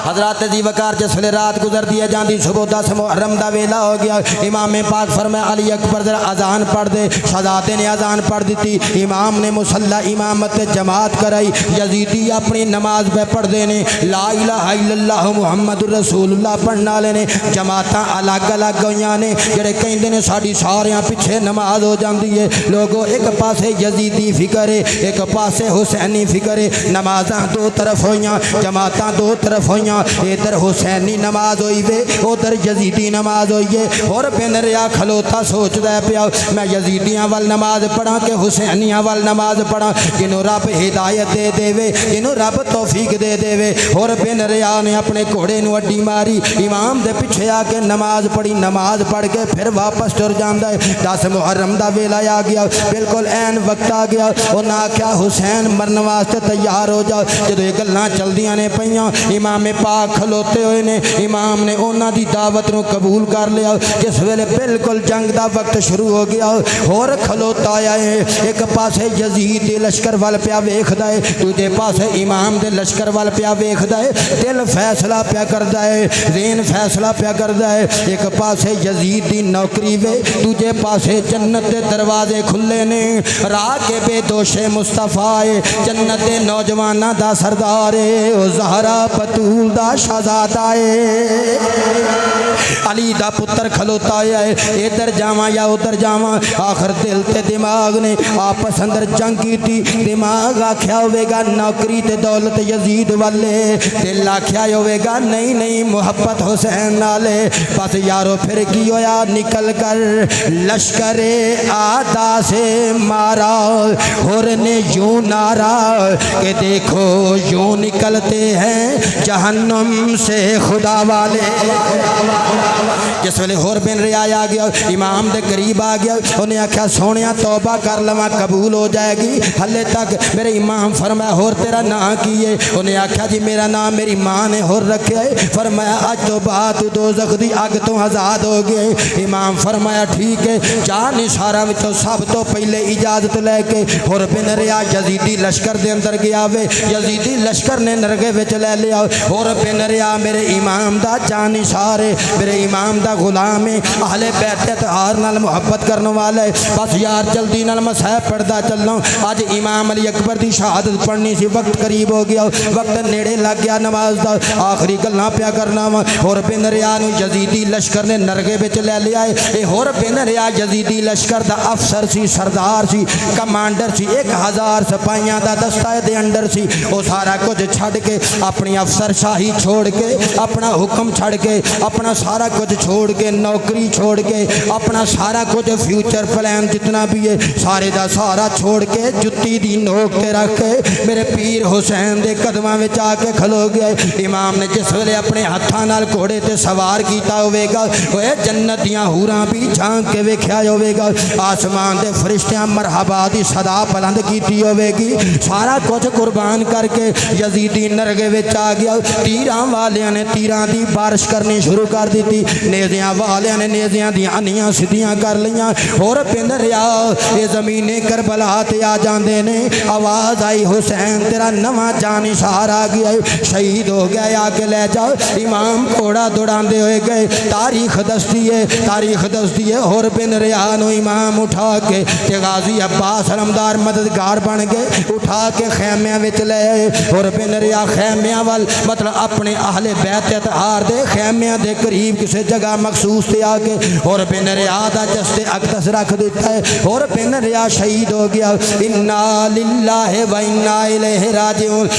हजरत जी वकार जिसले रात गुजरती है जाती सुबह 10 मुहर्रम का वेला हो गया। इमाम पाक फरमाया अली अकबर जरा अजान पढ़ दे। शहजादे ने अजान पढ़ दी। इमाम ने मुसल्ला इमामत जमात कराई। यजीदी अपनी नमाज पे पढ़ते ने ला इलाहा इल्लल्लाह मुहम्मदुर रसूलुल्लाह पढ़ने वाले ने जमात अलग अलग हुई ने जेडे कहते हैं साड़ी सारियां पिछे नमाज हो जाती है। लोगों एक पासे यजीदी फिक्र है एक पासे हुसैनी फिक्र है। नमाजा दो तरफ हुई जमात दो तरफ हुई इधर हुसैनी नमाज हुई वे उधर यजीदी नमाज हुई है। और बिन रिया खलोता सोचता पिया मैं यजीदियां वाल नमाज पढ़ा के हुसैनियां वाल नमाज पढ़ा जिन्हों रब हिदायत दे देवे जिन्हों रब तौफीक दे देवे। और बिन रिया ने अपने घोड़े नूं अड्डी मारी इमाम दे पिछे आके नमाज पढ़ी। नमाज पढ़ के फिर वापस तुर जाता है। 10 मुहर्रम का वेला आ गया बिल्कुल ऐन वक्त आ गया। उन्हें आख्या हुसैन मरन वास्ते तैयार हो जाओ। जो ये गल्लां चलदियां ने पईयां इमाम पाक खलोते हुए ने इमाम ने उन्हां दी दावत नूं कबूल कर लिया। जिस वेले बिल्कुल जंग का वक्त शुरू हो गया और खलोता आया है। एक पासे यजीद दे लश्कर वाल पिया वेखदा है दूजे पासे इमाम दे लश्कर वाल पिया वेखदा है। दिल फैसला पिया करदा है ज़हन फैसला पिया करदा है। एक पासे यजीद दी नौकरी वे दूजे पासे जन्नत दे दरवाजे खुले ने। राह के बेदोशे मुस्तफा है जन्नत दे नौजवाना दा सरदार है ओ ज़हरा बतूल दा शहजादा है। अली दा पुत्र खलोता है इधर जावा या उधर जावा। आखिर दिल ते दिमाग ने आपस अंदर जंग की। दिमाग आख्या होगा नौकरी ते दौलत यजीद वाले दिल आख्या होगा नहीं नहीं मुहब्बत हुसैन नाले। बस यारो फिर की होया निकल कर लश्करे आदा से मारा और ने यूं नारा के देखो यूं निकलते हैं जहन्नम से खुदा वाले। जिस वेले होर बिन रिया आ गया इमाम दे करीब आ गया उन्हें आख्या सोने तौबा कर लवा कबूल हो जाएगी। हले तक मेरे इमाम फरमाया होर तेरा नाम की है। उन्हें आख्या जी मेरा नाम मेरी माँ ने होर रखे है। फरमाया अज तो बाद तू दोज़ख दी अग तो आज़ाद हो गए। इमाम फरमाया ठीक है जा निसारा विचों सब तो पहले इजाजत लैके होर बिन रिया यजीदी लश्कर दे अंदर गया वे। यजीदी लश्कर ने नरगे विच लै लिया। होर बिन रिया मेरे इमाम दा जानिसार है मेरे इमाम दा गुलाम है अहले बैत इत्तेहार नाल मुहब्बत करने वाला है। बस यार जल्दी नाल मसाहब पढ़दा चलना। अज इमाम अली अकबर की शहादत पढ़नी सी वक्त करीब हो गया वक्त नेड़े लग गया नमाज का। आखिरी गल्लां पिया करना वा। होर बिन रिया नूं यजीदी लश्कर ने नरगे विच लै लिया है। होर बिन रिया यजीदी लश्कर दा अफसर सी सरदार सी कमांडर सी 1000 सिपाहियां दा दस्ता दे अंडर सी। वो सारा कुछ छड़ के अपनी अफसर शाही छोड़ के अपना हुक्म छड़ के अपना सारा कुछ छोड़ के नौकरी छोड़ के अपना सारा कुछ फ्यूचर प्लान जितना भी है सारे का सारा छोड़ के जुत्ती दी नोक ते रख के मेरे पीर हुसैन दे कदमां विच आके खलो गया। इमाम ने जिस वेले अपने हत्थां नाल घोड़े ते सवार कीता होवेगा ओए जन्नत दियां हूरां भी झांक के वेख्या होवेगा। आसमान दे फरिश्तियां मरहबा दी सदा बुलंद कीती होवेगी। सारा कुछ कुर्बान करके यजीदी नरगे विच आ गया। तीरां वालियां ने तीरां दी बारिश करनी शुरू कर दी। नेज़ियां वालियां ने नेज़ियां दी अनियां सीधियां कर लियां। और बिन रिया ये ज़मीने करबला ते आ जाते ने। आवाज़ आई हुसैन तेरा नवा जानिसार आ गया शहीद हो गया आके ले जाओ। इमाम घोड़ा दौड़ाते हुए गए। तारीख दसदी है और बिन रिया नूं इमाम उठा के गाजी अब्बास अलमदार मददगार बन गए उठा के खैमियां विच ले आए। और बिन रिया खैमियां वाल मतलब अपने अहले बैत इत्तेहार दे खैमियां दे करीब किसी जगह मखसूस से आके और बिन रिया दा जस्ते अकदस रख दिता है। और बिन रिया शहीद हो गया। इन्ना लिल्लाहि व इन्ना इलैहि राजिऊन।